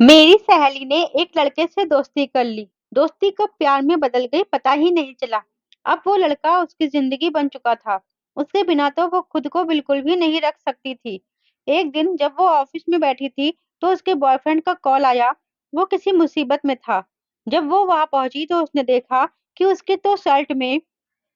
मेरी सहेली ने एक लड़के से दोस्ती कर ली। दोस्ती कब प्यार में बदल गई पता ही नहीं चला। अब वो लड़का उसकी जिंदगी बन चुका था। उसके बिना तो वो खुद को बिल्कुल भी नहीं रख सकती थी। एक दिन जब वो ऑफिस में बैठी थी तो उसके बॉयफ्रेंड का कॉल आया। वो किसी मुसीबत में था। जब वो वहां पहुंची तो उसने देखा कि उसके तो शर्ट में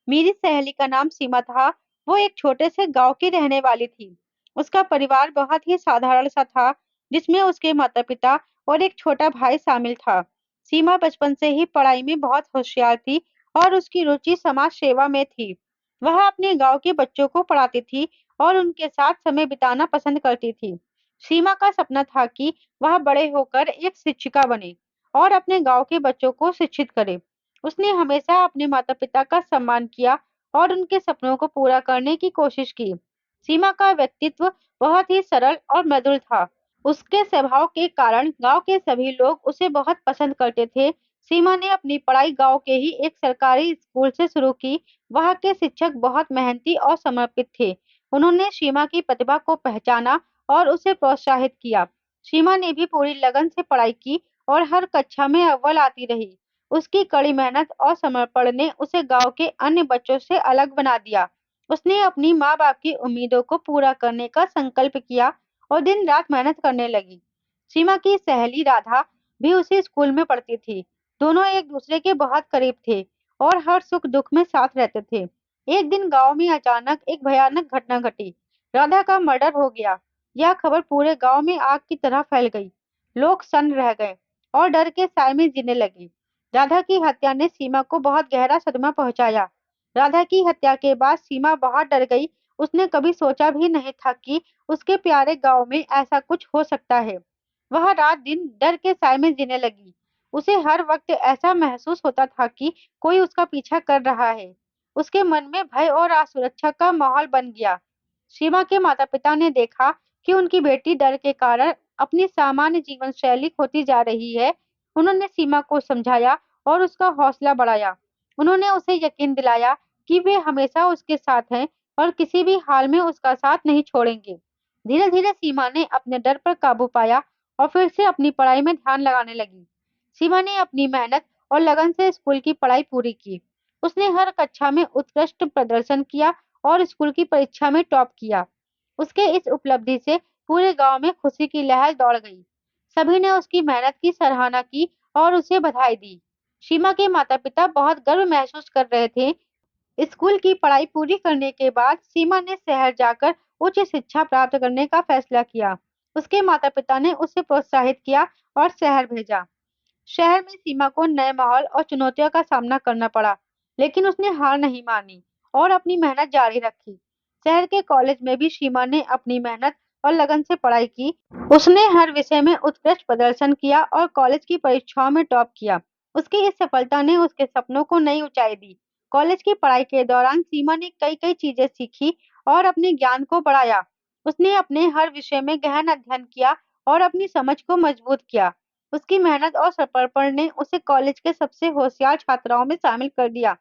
मेरी सहेली का नाम सीमा था। वो एक छोटे से गांव की रहने वाली थी। उसका परिवार बहुत ही साधारण सा था, जिसमें उसके माता-पिता और एक छोटा भाई शामिल था। सीमा बचपन से ही पढ़ाई में बहुत होशियार थी और उसकी रुचि समाज सेवा में थी। वह अपने गांव के बच्चों को पढ़ाती थी और उनके साथ समय बिताना पसंद करती थी। सीमा का सपना था कि वह बड़े होकर एक शिक्षिका बने और अपने गांव के बच्चों को शिक्षित करे। उसने हमेशा अपने माता-पिता का सम्मान किया और उनके सपनों को पूरा करने की कोशिश की। सीमा का व्यक्तित्व बहुत ही सरल और मृदुल था। उसके स्वभाव के कारण गांव के सभी लोग उसे बहुत पसंद करते थे। सीमा ने अपनी पढ़ाई गांव के ही एक सरकारी स्कूल से शुरू की। वहां के शिक्षक बहुत मेहनती और समर्पित थे। उन्होंने सीमा की प्रतिभा को पहचाना और उसे प्रोत्साहित किया। सीमा ने भी पूरी लगन से पढ़ाई की और हर कक्षा में अव्वल आती रही। उसकी कड़ी मेहनत और समर्पण ने उसे गांव के अन्य बच्चों से अलग बना दिया। उसने अपनी माँ-बाप की उम्मीदों को पूरा करने का संकल्प किया और दिन-रात मेहनत करने लगी। सीमा की सहेली राधा भी उसी स्कूल में पढ़ती थी। दोनों एक दूसरे के बहुत करीब थे और हर सुख-दुख में साथ रहते थे। एक दिन गांव में अचानक एक भयानक घटना घटी। राधा का मर्डर हो गया। यह खबर पूरे गांव में आग की तरह फैल गई। लोग सन्न रह गए और डर के साए में जीने लगे। राधा की हत्या ने सीमा को बहुत गहरा सदमा पहुंचाया। राधा की हत्या के बाद सीमा बहुत डर गई। उसने कभी सोचा भी नहीं था कि उसके प्यारे गांव में ऐसा कुछ हो सकता है। वह रात दिन डर के साए में जीने लगी। उसे हर वक्त ऐसा महसूस होता था कि कोई उसका पीछा कर रहा है। उसके मन में भय और असुरक्षा का माहौल बन गया। सीमा के माता-पिता ने देखा कि उनकी बेटी डर के कारण अपनी सामान्य जीवन शैली खोती जा रही है। उन्होंने सीमा को समझाया और उसका हौसला बढ़ाया। उन्होंने उसे यकीन दिलाया कि वे हमेशा उसके साथ हैं और किसी भी हाल में उसका साथ नहीं छोड़ेंगे। धीरे-धीरे सीमा ने अपने डर पर काबू पाया और फिर से अपनी पढ़ाई में ध्यान लगाने लगी। सीमा ने अपनी मेहनत और लगन से स्कूल की पढ़ाई पूरी की। उसने हर कक्षा में उत्कृष्ट प्रदर्शन किया और स्कूल की परीक्षा में टॉप किया। उसके इस उपलब्धि से पूरे गांव में खुशी की लहर दौड़ गई। सभी ने उसकी मेहनत की सराहना की और उसे बधाई दी। सीमा के माता-पिता बहुत गर्व महसूस कर रहे थे। स्कूल की पढ़ाई पूरी करने के बाद सीमा ने शहर जाकर उच्च शिक्षा प्राप्त करने का फैसला किया। उसके माता-पिता ने उसे प्रोत्साहित किया और शहर भेजा। शहर में सीमा को नए माहौल और चुनौतियों का सामना करना पड़ा, लेकिन उसने हार नहीं मानी और अपनी मेहनत जारी रखी। शहर के कॉलेज में भी सीमा ने अपनी मेहनत और लगन से पढ़ाई की। उसने हर विषय में उत्कृष्ट प्रदर्शन किया और कॉलेज की परीक्षाओं में टॉप किया। उसकी इस सफलता ने उसके सपनों को नई ऊंचाई दी। कॉलेज की पढ़ाई के दौरान सीमा ने कई-कई चीजें सीखी और अपने ज्ञान को बढ़ाया। उसने अपने हर विषय में गहन अध्ययन किया और अपनी समझ को मजबूत किया। उसकी मेहनत और समर्पण ने उसे कॉलेज के सबसे होशियार छात्राओं में शामिल कर दिया।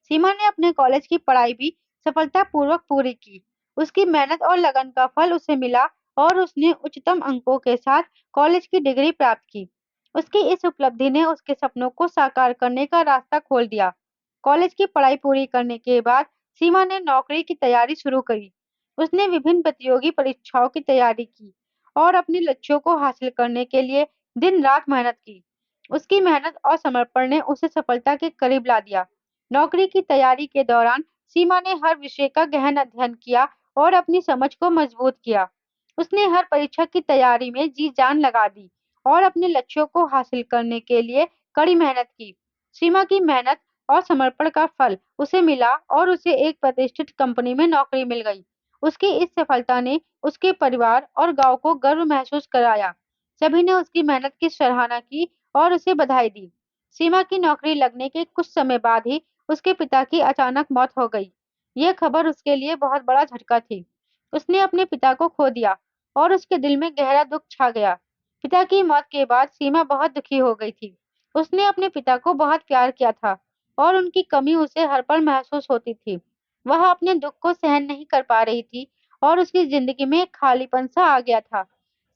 सीमा ने अपने कॉलेज की पढ़ाई भी सफलतापूर्वक पूरी की। उसकी मेहनत और लगन का फल उसे मिला और उसने उच्चतम अंकों के साथ कॉलेज की डिग्री प्राप्त की। उसकी इस उपलब्धि ने उसके सपनों को साकार करने का रास्ता खोल दिया। कॉलेज की पढ़ाई पूरी करने के बाद सीमा ने नौकरी की तैयारी शुरू करी। उसने विभिन्न प्रतियोगी परीक्षाओं की तैयारी की और अपने लक्ष्यों को हासिल करने के लिए दिन-रात मेहनत की। उसकी मेहनत और समर्पण ने उसे सफलता के करीब ला दिया। नौकरी की तैयारी के दौरान सीमा ने हर विषय का गहन अध्ययन किया और अपनी समझ को मजबूत किया। उसने हर परीक्षा की तैयारी में जी-जान लगा दी और अपने लक्ष्यों को हासिल करने के लिए कड़ी मेहनत की। सीमा की मेहनत और समर्पण का फल उसे मिला और उसे एक प्रतिष्ठित कंपनी में नौकरी मिल गई। उसकी इस सफलता ने उसके परिवार और गांव को गर्व महसूस कराया। सभी ने उसकी मेहनत की सराहना की और उसे बधाई दी। सीमा की नौकरी लगने के कुछ समय बाद ही उसके पिता की अचानक मौत हो गई। यह खबर उसके लिए बहुत बड़ा झटका थी। उसने अपने पिता को खो दिया और उसके दिल में गहरा दुःख छा गया। पिता की मौत के बाद सीमा बहुत दुखी हो गई थी। उसने अपने पिता को बहुत प्यार किया था और उनकी कमी उसे हर पल महसूस होती थी। वह अपने दुःख को सहन नहीं कर पा रही थी और उसकी जिंदगी में एक खालीपन सा आ गया था।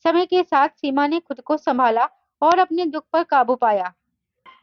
समय के साथ सीमा ने खुद को संभाला और अपने दुख पर काबू पाया।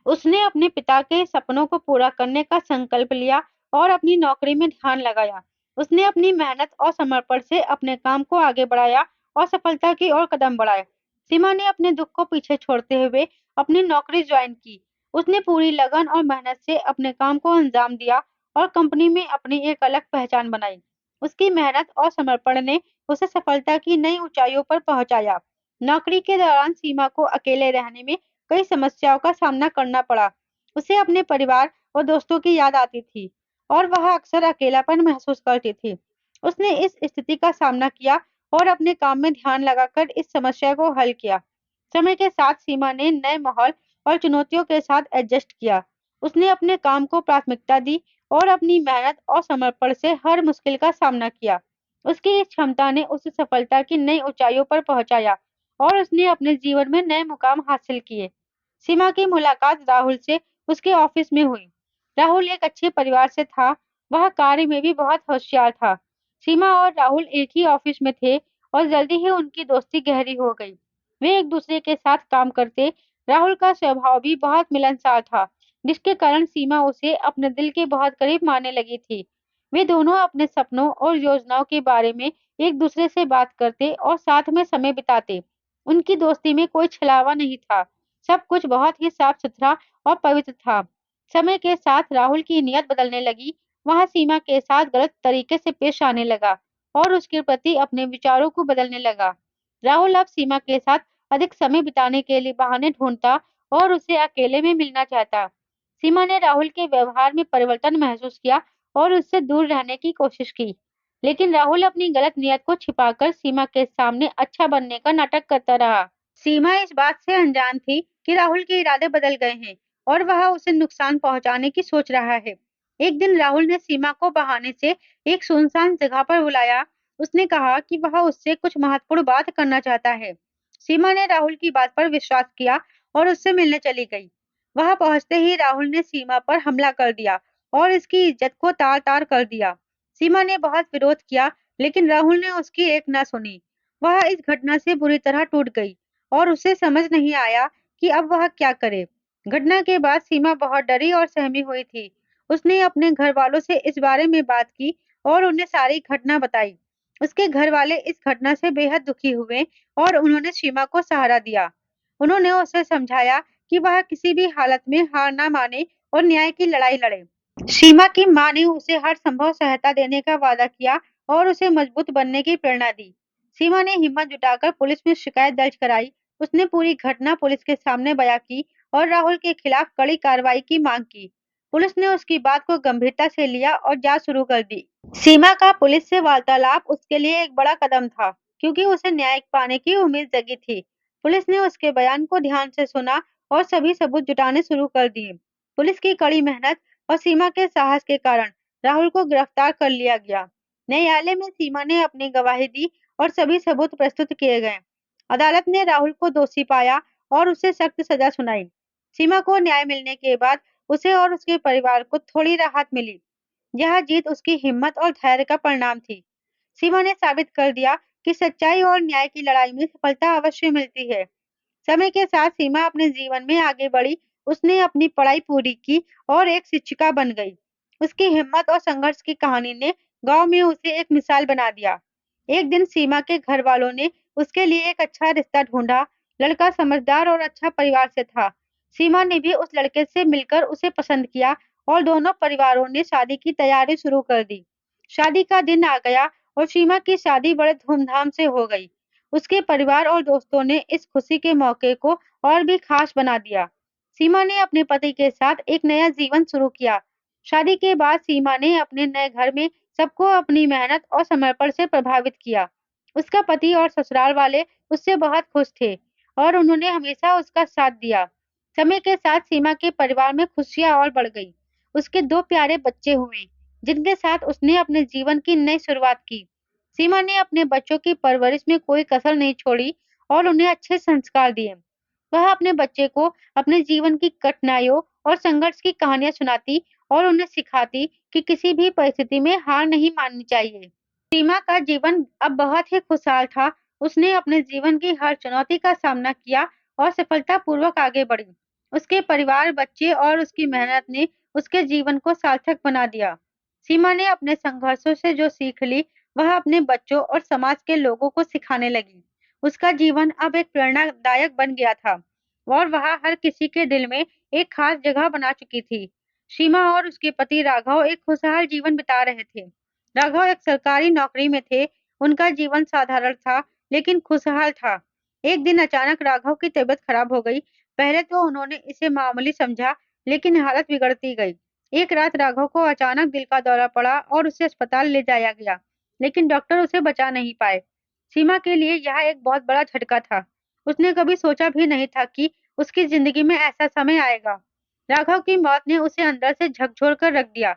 उसने अपने पिता के सपनों को पूरा करने का संकल्प लिया और अपनी नौकरी में ध्यान लगाया। उसने अपनी मेहनत और समर्पण से अपने काम को आगे बढ़ाया और सफलता की ओर कदम बढ़ाए। सीमा ने अपने दुख को पीछे छोड़ते हुए अपनी नौकरी ज्वाइन की। उसने पूरी लगन और मेहनत से अपने काम को अंजाम दिया और कंपनी में अपनी एक अलग पहचान बनाई। उसकी मेहनत और समर्पण ने उसे सफलता की नई ऊंचाइयों पर पहुंचाया। नौकरी के दौरान सीमा को अकेले रहने में कई समस्याओं का सामना करना पड़ा। उसे अपने परिवार और दोस्तों की याद आती थी और वह अक्सर अकेलापन महसूस करती थी। उसने इस स्थिति का सामना किया और अपने काम में ध्यान लगाकर इस समस्या को हल किया। समय के साथ सीमा ने नए माहौल और चुनौतियों के साथ एडजस्ट किया। उसने अपने काम को प्राथमिकता दी और अपनी मेहनत और समर्पण से हर मुश्किल का सामना किया। उसकी इस क्षमता ने उसे सफलता की नई ऊंचाइयों पर पहुंचाया और उसने अपने जीवन में नए मुकाम हासिल किए। सीमा की मुलाकात राहुल से उसके ऑफिस में हुई। राहुल एक अच्छे परिवार से था। वह कार्य में भी बहुत होशियार था। सीमा और राहुल एक ही ऑफिस में थे और जल्दी ही उनकी दोस्ती गहरी हो गई। वे एक दूसरे के साथ काम करते। राहुल का स्वभाव भी बहुत मिलनसार था, जिसके कारण सीमा उसे अपने दिल के बहुत करीब मानने लगी थी। वे दोनों अपने सपनों और योजनाओं के बारे में एक दूसरे से बात करते और साथ में समय बिताते। उनकी दोस्ती में कोई छलावा नहीं था। सब कुछ बहुत ही साफ-सुथरा और पवित्र था। समय के साथ राहुल की नीयत बदलने लगी। वह सीमा के साथ गलत तरीके से पेश आने लगा और उसके प्रति अपने विचारों को बदलने लगा। राहुल अब सीमा के साथ अधिक समय बिताने के लिए बहाने ढूंढता और उसे अकेले में मिलना चाहता। सीमा ने राहुल के व्यवहार में परिवर्तन महसूस किया और उससे दूर रहने की कोशिश की। लेकिन राहुल अपनी गलत नीयत को छिपाकर सीमा के सामने अच्छा बनने का नाटक करता रहा। सीमा इस बात से अनजान थी कि राहुल के इरादे बदल गए हैं और वह उसे नुकसान पहुंचाने की सोच रहा है। एक दिन राहुल ने सीमा को बहाने से एक सुनसान जगह पर बुलाया। उसने कहा कि वह उससे कुछ महत्वपूर्ण बात करना चाहता है। सीमा ने राहुल की बात पर विश्वास किया और उससे मिलने चली गई। वहां पहुंचते ही राहुल ने सीमा पर हमला कर दिया और इसकी इज्जत को तार-तार कर दिया। सीमा ने बहुत विरोध किया, लेकिन राहुल ने उसकी एक न सुनी। वह इस घटना से बुरी तरह टूट गई और उसे समझ नहीं आया कि अब वह क्या करे। घटना के बाद सीमा बहुत डरी और सहमी हुई थी। उसने अपने घर वालों से इस बारे में बात की और उन्हें सारी घटना बताई। उसके घर वाले इस घटना से बेहद दुखी हुए और उन्होंने सीमा को सहारा दिया। उन्होंने उसे समझाया कि वह किसी भी हालत में हार ना माने और न्याय की लड़ाई लड़े। सीमा की मां ने उसे हर संभव सहायता देने का वादा किया और उसे मजबूत बनने की प्रेरणा दी। सीमा ने हिम्मत जुटाकर पुलिस में शिकायत दर्ज कराई। उसने पूरी घटना पुलिस के सामने बयां की और राहुल के खिलाफ कड़ी कार्रवाई की मांग की। पुलिस ने उसकी बात को गंभीरता से लिया और जांच शुरू कर दी। सीमा का पुलिस से वार्तालाप उसके लिए एक बड़ा कदम था, क्योंकि उसे न्याय पाने की उम्मीद जगी थी। पुलिस ने उसके बयान को ध्यान से सुना और सभी सबूत जुटाने शुरू कर दिए। पुलिस की कड़ी मेहनत और सीमा के साहस के कारण राहुल को गिरफ्तार कर लिया गया। न्यायालय में सीमा ने अपनी गवाही दी और सभी सबूत प्रस्तुत किए गए। अदालत ने राहुल को दोषी पाया और उसे सख्त सजा सुनाई। सीमा को न्याय मिलने के बाद उसे और उसके परिवार को थोड़ी राहत मिली। यह जीत उसकी हिम्मत और धैर्य का परिणाम थी। सीमा ने साबित कर दिया कि सच्चाई और न्याय की लड़ाई में सफलता अवश्य मिलती है। समय के साथ सीमा अपने जीवन में आगे बढ़ी। उसने अपनी पढ़ाई पूरी की और एक शिक्षिका बन गई। उसकी हिम्मत और संघर्ष की कहानी ने गांव में उसे एक मिसाल बना दिया। एक दिन सीमा के घर वालों ने उसके लिए एक अच्छा रिश्ता ढूंढा। लड़का समझदार और अच्छा परिवार से था। सीमा ने भी उस लड़के से मिलकर उसे पसंद किया और दोनों परिवारों ने शादी की तैयारी शुरू कर दी। शादी का दिन आ गया और सीमा की शादी बड़े धूमधाम से हो गई। उसके परिवार और दोस्तों ने इस खुशी के मौके को और भी खास बना दिया। सीमा ने अपने पति के साथ एक नया जीवन शुरू किया। शादी के बाद सीमा ने अपने नए घर में सबको अपनी मेहनत और समर्पण से प्रभावित किया। उसका पति और ससुराल वाले उससे बहुत खुश थे और उन्होंने हमेशा उसका साथ दिया। समय के साथ सीमा के परिवार में खुशियां और बढ़ गई। उसके 2 प्यारे बच्चे हुए, जिनके साथ उसने अपने जीवन की नई शुरुआत की। सीमा ने अपने बच्चों की परवरिश में कोई कसर नहीं छोड़ी और उन्हें अच्छे संस्कार दिए। वह अपने बच्चे को अपने जीवन की कठिनाइयों और संघर्ष की कहानियां सुनाती और उन्हें सिखाती कि किसी भी परिस्थिति में हार नहीं माननी चाहिए। सीमा का जीवन अब बहुत ही खुशहाल था। उसने अपने जीवन की हर चुनौती का सामना किया और सफलतापूर्वक आगे बढ़ी। उसके परिवार, बच्चे और उसकी मेहनत ने उसके जीवन को सार्थक बना दिया। सीमा ने अपने संघर्षों से जो सीख ली, वह अपने बच्चों और समाज के लोगों को सिखाने लगी। उसका जीवन अब एक प्रेरणादायक बन गया था और वह हर किसी के दिल में एक खास जगह बना चुकी थी। सीमा और उसके पति राघव एक खुशहाल जीवन बिता रहे थे। राघव एक सरकारी नौकरी में थे। उनका जीवन साधारण था, लेकिन खुशहाल था। एक दिन अचानक राघव की तबीयत खराब हो गई। पहले तो उन्होंने इसे मामूली समझा, लेकिन हालत बिगड़ती गई। एक रात राघव को अचानक दिल का दौरा पड़ा और उसे अस्पताल ले जाया गया, लेकिन डॉक्टर उसे बचा नहीं पाए। सीमा के लिए यह एक बहुत बड़ा झटका था। उसने कभी सोचा भी नहीं था कि उसकी जिंदगी में ऐसा समय आएगा। राघव की मौत ने उसे अंदर से झकझोर कर रख दिया।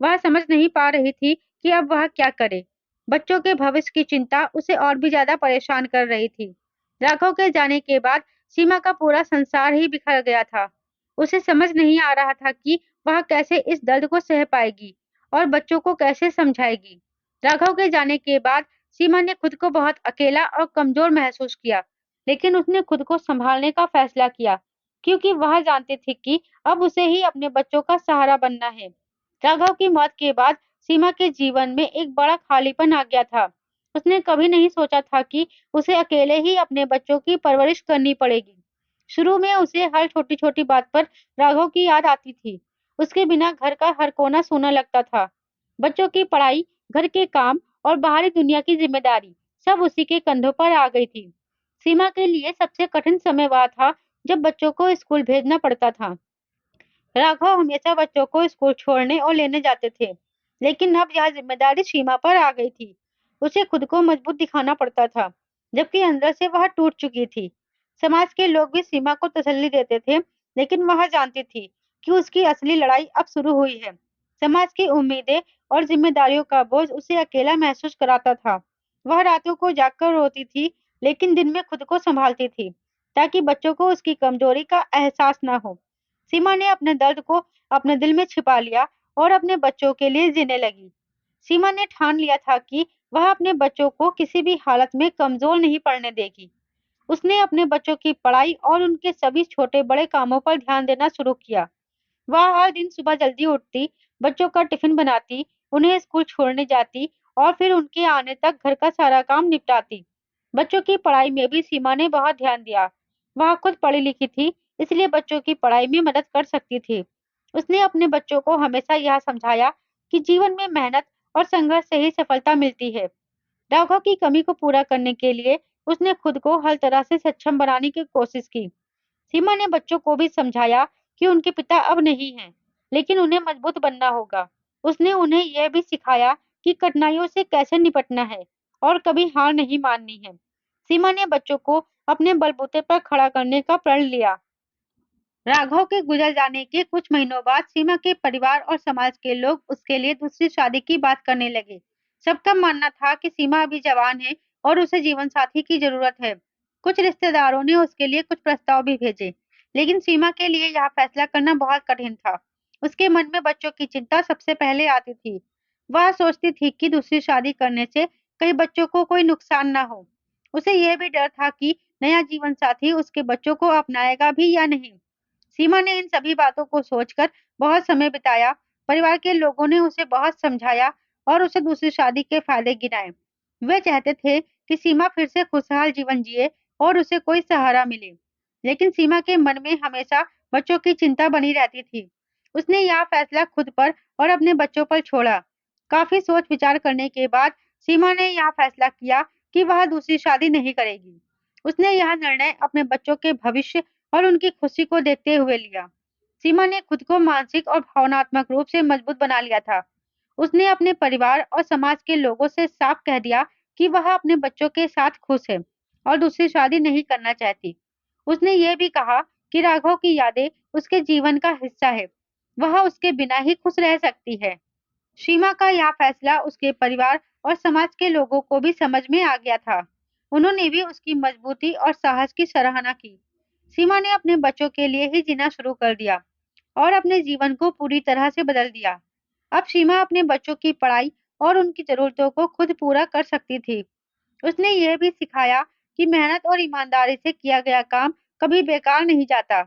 वह समझ नहीं पा रही थी कि अब वह क्या करे। बच्चों के भविष्य की चिंता उसे और भी ज्यादा परेशान कर रही थी। राघव के जाने के बाद सीमा का पूरा संसार ही बिखर गया था। उसे समझ नहीं आ रहा था कि वह कैसे इस दर्द को सह पाएगी और बच्चों को कैसे समझाएगी। राघव के जाने के बाद सीमा ने खुद को बहुत अकेला और कमजोर महसूस किया, लेकिन उसने खुद को संभालने का फैसला किया, क्योंकि वह जानती थी कि अब उसे ही अपने बच्चों का सहारा बनना है। राघव की मौत के बाद सीमा के जीवन में एक बड़ा खालीपन आ गया था। उसने कभी नहीं सोचा था कि उसे अकेले ही अपने बच्चों की परवरिश करनी पड़ेगी। शुरू में उसे हर छोटी-छोटी बात पर राघव की याद आती थी। उसके बिना घर का हर कोना सूना लगता था। बच्चों की पढ़ाई, घर के काम और बाहरी दुनिया की जिम्मेदारी सब उसी के कंधों पर आ गई थी। सीमा के लिए सबसे कठिन समय वह था जब बच्चों को स्कूल भेजना पड़ता था। राघव हमेशा बच्चों को स्कूल छोड़ने और लेने जाते थे, लेकिन अब यह जिम्मेदारी सीमा पर आ गई थी। उसे खुद को मजबूत दिखाना पड़ता था, जबकि अंदर से वह टूट चुकी थी। समाज के लोग भी सीमा को तसल्ली देते थे, लेकिन वह जानती थी कि उसकी असली लड़ाई अब शुरू हुई है। समाज की उम्मीदें और जिम्मेदारियों का बोझ उसे अकेला महसूस कराता था। वह रातों को जागकर रोती थी, लेकिन दिन में खुद को संभालती थी, ताकि बच्चों को उसकी कमजोरी का एहसास न हो। सीमा ने अपने दर्द को अपने दिल में छिपा लिया और अपने बच्चों के लिए जीने लगी। सीमा ने ठान लिया था कि वह अपने बच्चों को किसी भी हालत में कमजोर नहीं पड़ने देगी। उसने अपने बच्चों की पढ़ाई और उनके सभी छोटे-बड़े कामों पर ध्यान देना शुरू किया। वह हर दिन सुबह जल्दी उठती, बच्चों का टिफिन बनाती, उन्हें स्कूल छोड़ने जाती और फिर उनके आने तक घर का सारा काम निपटाती। बच्चों की पढ़ाई में भी सीमा ने बहुत ध्यान दिया। वह खुद पढ़ी लिखी थी, इसलिए बच्चों की पढ़ाई में मदद कर सकती थी। उसने अपने बच्चों को हमेशा यह समझाया कि जीवन में मेहनत और संघर्ष से ही सफलता मिलती है। राघव की कमी को पूरा करने के लिए उसने खुद को हर तरह से सक्षम बनाने की कोशिश की। सीमा ने बच्चों को भी समझाया कि उनके पिता अब नहीं हैं, लेकिन उन्हें मजबूत बनना होगा। उसने उन्हें यह भी सिखाया कि कठिनाइयों से कैसे निपटना है और कभी हार नहीं माननी है। सीमा ने बच्चों को अपने बलबूते पर खड़ा करने का प्रण लिया। राघव के गुजर जाने के कुछ महीनों बाद सीमा के परिवार और समाज के लोग उसके लिए दूसरी शादी की बात करने लगे। सबका मानना था कि सीमा अभी जवान है और उसे जीवन साथी की जरूरत है। कुछ रिश्तेदारों ने उसके लिए कुछ प्रस्ताव भी भेजे, लेकिन सीमा के लिए यह फैसला करना बहुत कठिन था। उसके मन में बच्चों की चिंता सबसे पहले आती थी। वह सोचती थी कि दूसरी शादी करने से कई बच्चों को कोई नुकसान ना हो। उसे यह भी डर था कि नया जीवन साथी उसके बच्चों को अपनाएगा भी या नहीं। सीमा ने इन सभी बातों को सोचकर बहुत समय बिताया। परिवार के लोगों ने उसे बहुत समझाया और उसे दूसरी शादी के फायदे गिनाए। वे चाहते थे कि सीमा फिर से खुशहाल जीवन जिए और उसे कोई सहारा मिले। लेकिन सीमा के मन में हमेशा बच्चों की चिंता बनी रहती थी। उसने यह फैसला खुद पर और अपने बच्चों पर छोड़ा। काफी सोच विचार करने के बाद सीमा ने यह फैसला किया कि वह दूसरी शादी नहीं करेगी। उसने यह निर्णय अपने बच्चों के भविष्य और उनकी खुशी को देखते हुए लिया। सीमा ने खुद को मानसिक और भावनात्मक रूप से मजबूत बना लिया था। उसने अपने परिवार और समाज के लोगों से साफ कह दिया कि वह अपने बच्चों के साथ खुश है और दूसरी शादी नहीं करना चाहती। उसने ये भी कहा कि राघव की यादें उसके जीवन का हिस्सा है। वह उसके बिना ही खुश रह सकती है। सीमा का यह फैसला उसके परिवार और समाज के लोगों को भी समझ में आ गया था। उन्होंने भी उसकी मजबूती और साहस की सराहना की। सीमा ने अपने बच्चों के लिए ही जीना शुरू कर दिया और अपने जीवन को पूरी तरह से बदल दिया। अब सीमा अपने बच्चों की पढ़ाई और उनकी जरूरतों को खुद पूरा कर सकती थी। उसने यह भी सिखाया कि मेहनत और ईमानदारी से किया गया काम कभी बेकार नहीं जाता।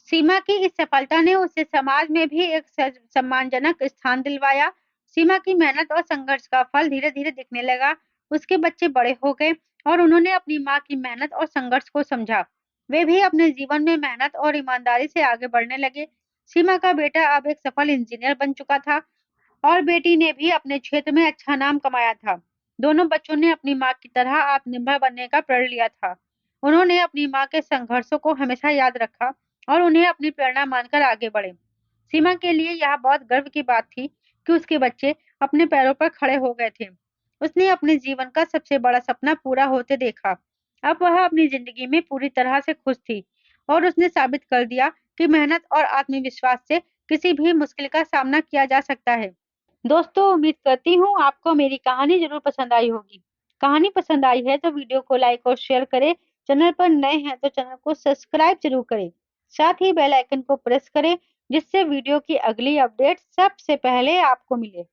सीमा की इस सफलता ने उसे समाज में भी एक सम्मानजनक स्थान दिलवाया। सीमा की मेहनत और संघर्ष का फल धीरे धीरे दिखने लगा। उसके बच्चे बड़े हो गए और उन्होंने अपनी माँ की मेहनत और संघर्ष को समझा। वे भी अपने जीवन में मेहनत और ईमानदारी से आगे बढ़ने लगे। सीमा का बेटा अब एक सफल इंजीनियर बन चुका था और बेटी ने भी अपने क्षेत्र में अच्छा नाम कमाया था। दोनों बच्चों ने अपनी माँ की तरह आत्मनिर्भर बनने का प्रण लिया था। उन्होंने अपनी माँ के संघर्षों को हमेशा याद रखा और उन्हें अपनी प्रेरणा मानकर आगे बढ़े। सीमा के लिए यह बहुत गर्व की बात थी कि उसके बच्चे अपने पैरों पर खड़े हो गए थे। उसने अपने जीवन का सबसे बड़ा सपना पूरा होते देखा। अब वह अपनी जिंदगी में पूरी तरह से खुश थी और उसने साबित कर दिया कि मेहनत और आत्मविश्वास से किसी भी मुश्किल का सामना किया जा सकता है। दोस्तों, उम्मीद करती हूँ आपको मेरी कहानी जरूर पसंद आई होगी। कहानी पसंद आई है तो वीडियो को लाइक और शेयर करें। चैनल पर नए हैं तो चैनल को सब्सक्राइब जरूर करें। साथ ही बेल आइकन को प्रेस करें जिससे वीडियो की अगली अपडेट सबसे पहले आपको मिले।